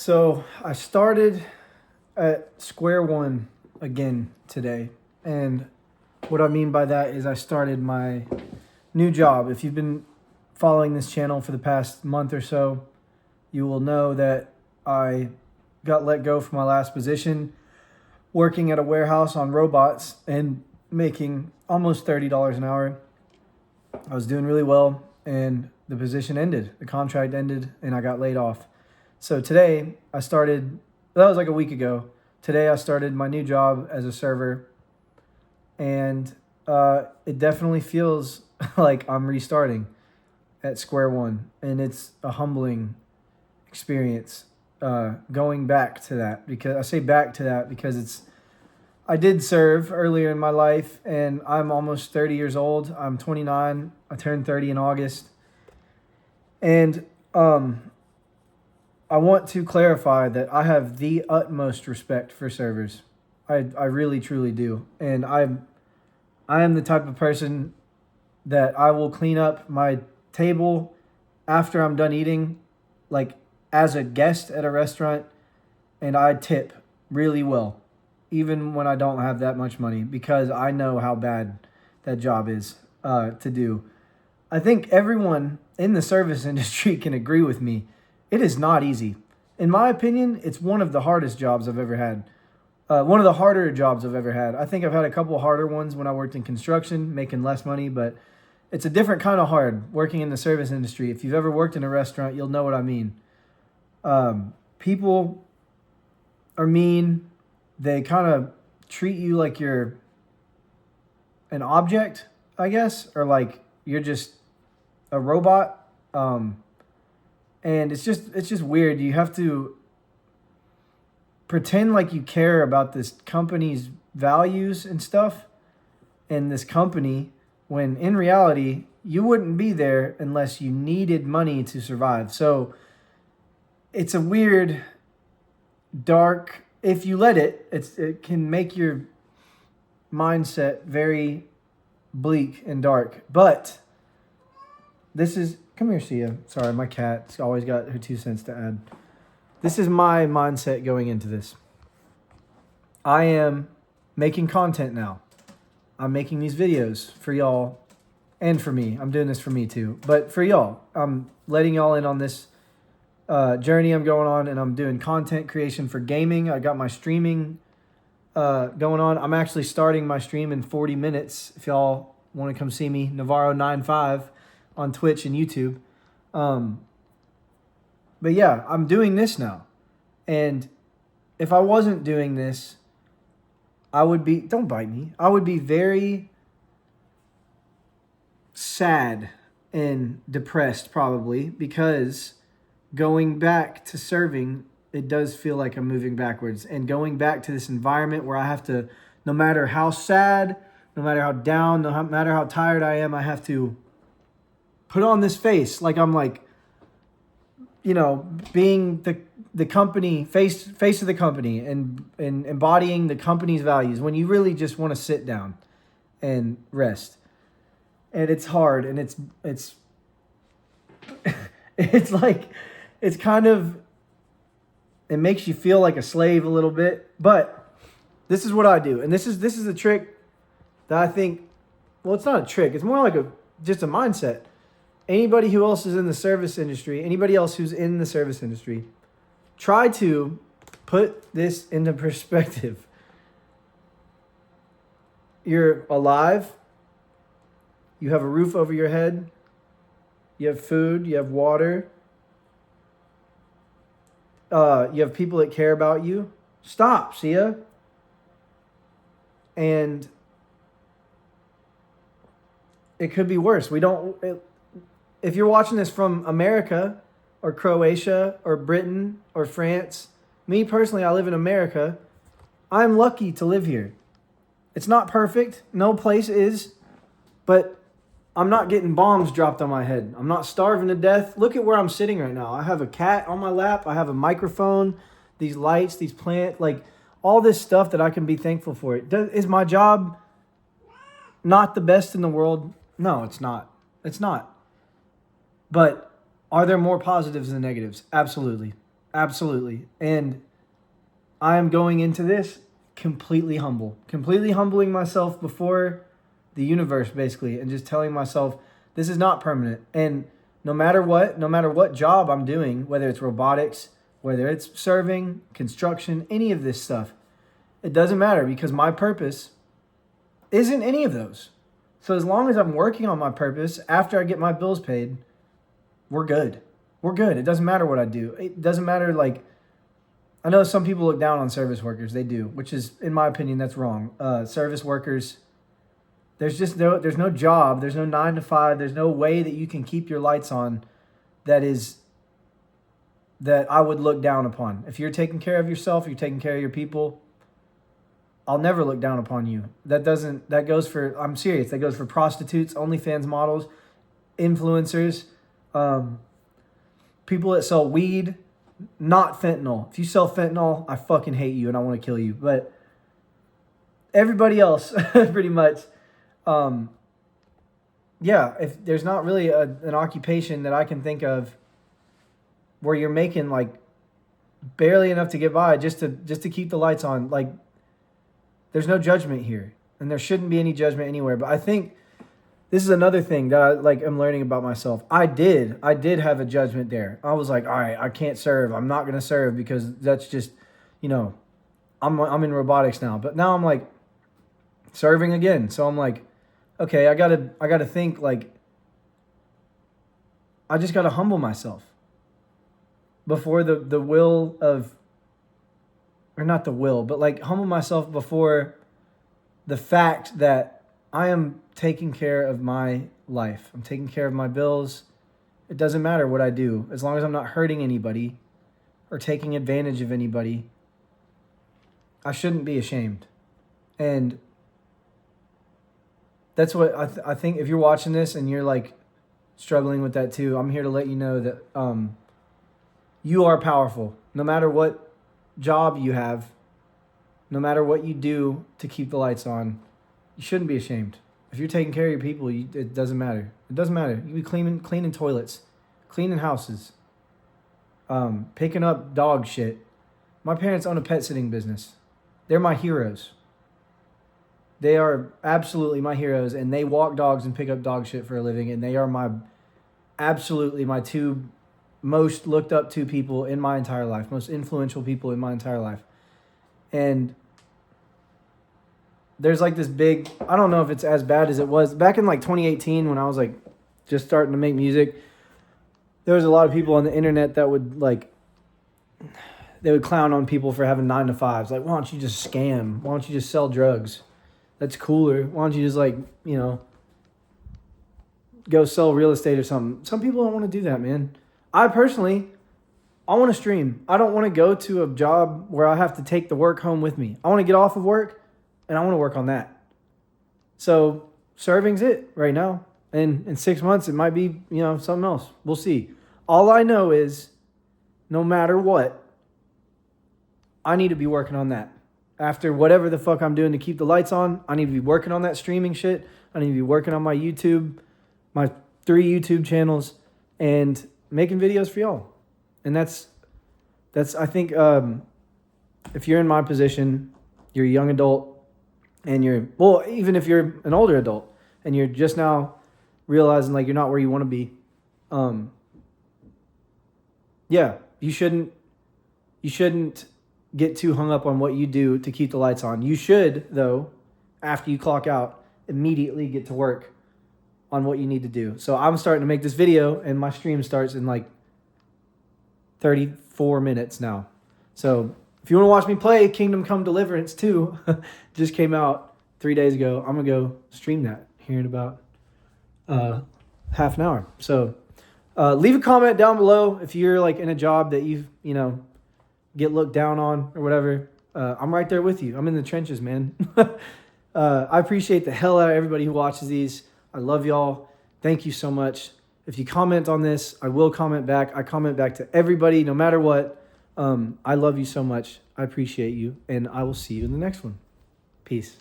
So I started at square one again today. And what I mean by that is I started my new job. If you've been following this channel for the past month or so, you will know that I got let go from my last position working at a warehouse on robots and making almost $30 an hour. I was doing really well and the position ended. The contract ended and I got laid off. So today that was like a week ago. Today I started my new job as a server, and it definitely feels like I'm restarting at square one. And it's a humbling experience going back to that, because I say back to that because I did serve earlier in my life, and I'm almost 30 years old. I'm 29. I turned 30 in August. And I want to clarify that I have the utmost respect for servers. I really, truly do. And I am the type of person that I will clean up my table after I'm done eating, like as a guest at a restaurant, and I tip really well, even when I don't have that much money, because I know how bad that job is to do. I think everyone in the service industry can agree with me. It is not easy. In my opinion, it's one of the hardest jobs I've ever had. One of the harder jobs I've ever had. I think I've had a couple harder ones when I worked in construction, making less money, but it's a different kind of hard working in the service industry. If you've ever worked in a restaurant, you'll know what I mean. People are mean. They kind of treat you like you're an object, I guess, or like you're just a robot. And it's just weird. You have to pretend like you care about this company's values and stuff and this company, when in reality you wouldn't be there unless you needed money to survive. So it's a weird, dark, if you let it can make your mindset very bleak and dark. But this is, come here, Sia. Sorry, my cat's always got her 2 cents to add. This is my mindset going into this. I am making content now. I'm making these videos for y'all and for me. I'm doing this for me too. But for y'all, I'm letting y'all in on this journey I'm going on, and I'm doing content creation for gaming. I got my streaming going on. I'm actually starting my stream in 40 minutes. If y'all want to come see me, Navarro95 on Twitch and YouTube. But yeah, I'm doing this now. And if I wasn't doing this, I would be, don't bite me, I would be very sad and depressed probably, because going back to serving, it does feel like I'm moving backwards, and going back to this environment where I have to, no matter how sad, no matter how down, no matter how tired I am, I have to put on this face like I'm like, you know, being the company, face of the company, and embodying the company's values, when you really just want to sit down and rest. And it's hard, and it's it's like, it's kind of, it makes you feel like a slave a little bit. But this is what I do, and this is a trick that I think, well, it's not a trick, it's more like just a mindset. Anybody who else is in the service industry, anybody else who's in the service industry, try to put this into perspective. You're alive. You have a roof over your head. You have food. You have water. You have people that care about you. Stop, Sia. And it could be worse. If you're watching this from America or Croatia or Britain or France, me personally, I live in America. I'm lucky to live here. It's not perfect. No place is. But I'm not getting bombs dropped on my head. I'm not starving to death. Look at where I'm sitting right now. I have a cat on my lap. I have a microphone, these lights, these plants, like all this stuff that I can be thankful for. Is my job not the best in the world? No, it's not. It's not. But are there more positives than negatives? Absolutely. Absolutely. And I am going into this completely humble, completely humbling myself before the universe, basically, and just telling myself this is not permanent. And no matter what job I'm doing, whether it's robotics, whether it's serving, construction, any of this stuff, it doesn't matter because my purpose isn't any of those. So as long as I'm working on my purpose after I get my bills paid, we're good. We're good. It doesn't matter what I do. It doesn't matter, like, I know some people look down on service workers. They do, which is, in my opinion, that's wrong. Service workers, there's no job. There's no 9 to 5. There's no way that you can keep your lights on that I would look down upon. If you're taking care of yourself, you're taking care of your people, I'll never look down upon you. That goes for, I'm serious, that goes for prostitutes, OnlyFans models, influencers, people that sell weed, not fentanyl. If you sell fentanyl, I fucking hate you and I want to kill you. But everybody else, pretty much, yeah, if there's not really an occupation that I can think of where you're making like barely enough to get by just to keep the lights on, like, there's no judgment here, and there shouldn't be any judgment anywhere. But I think this is another thing that I am learning about myself. I did have a judgment there. I was like, all right, I can't serve. I'm not gonna serve because that's just, I'm in robotics now. But now I'm like serving again. So I'm like, okay, I gotta think, like, I just gotta humble myself before the will of, or not the will, but like humble myself before the fact that I am taking care of my life. I'm taking care of my bills. It doesn't matter what I do. As long as I'm not hurting anybody or taking advantage of anybody, I shouldn't be ashamed. And that's what I think. If you're watching this and you're like struggling with that too, I'm here to let you know that you are powerful. No matter what job you have, no matter what you do to keep the lights on, you shouldn't be ashamed. If you're taking care of your people, it doesn't matter. It doesn't matter. You be cleaning toilets, cleaning houses, picking up dog shit. My parents own a pet sitting business. They're my heroes. They are absolutely my heroes, and they walk dogs and pick up dog shit for a living, and they are my two most looked up to people in my entire life, most influential people in my entire life. And there's like this big, I don't know if it's as bad as it was back in like 2018 when I was like just starting to make music. There was a lot of people on the internet that would they would clown on people for having 9 to 5s. Like, why don't you just scam? Why don't you just sell drugs? That's cooler. Why don't you just go sell real estate or something? Some people don't want to do that, man. I want to stream. I don't want to go to a job where I have to take the work home with me. I want to get off of work and I want to work on that. So serving's it right now. And in 6 months, it might be, something else. We'll see. All I know is no matter what, I need to be working on that. After whatever the fuck I'm doing to keep the lights on, I need to be working on that streaming shit. I need to be working on my YouTube, my 3 YouTube channels, and making videos for y'all. And that's I think, if you're in my position, you're a young adult, and even if you're an older adult and you're just now realizing like you're not where you want to be, yeah, you shouldn't get too hung up on what you do to keep the lights on. You should, though, after you clock out, immediately get to work on what you need to do. So I'm starting to make this video, and my stream starts in like 34 minutes now. So if you want to watch me play Kingdom Come Deliverance 2, just came out 3 days ago. I'm going to go stream that here in about half an hour. So leave a comment down below if you're like in a job that you get looked down on or whatever. I'm right there with you. I'm in the trenches, man. I appreciate the hell out of everybody who watches these. I love y'all. Thank you so much. If you comment on this, I will comment back. I comment back to everybody, no matter what. I love you so much. I appreciate you, and I will see you in the next one. Peace.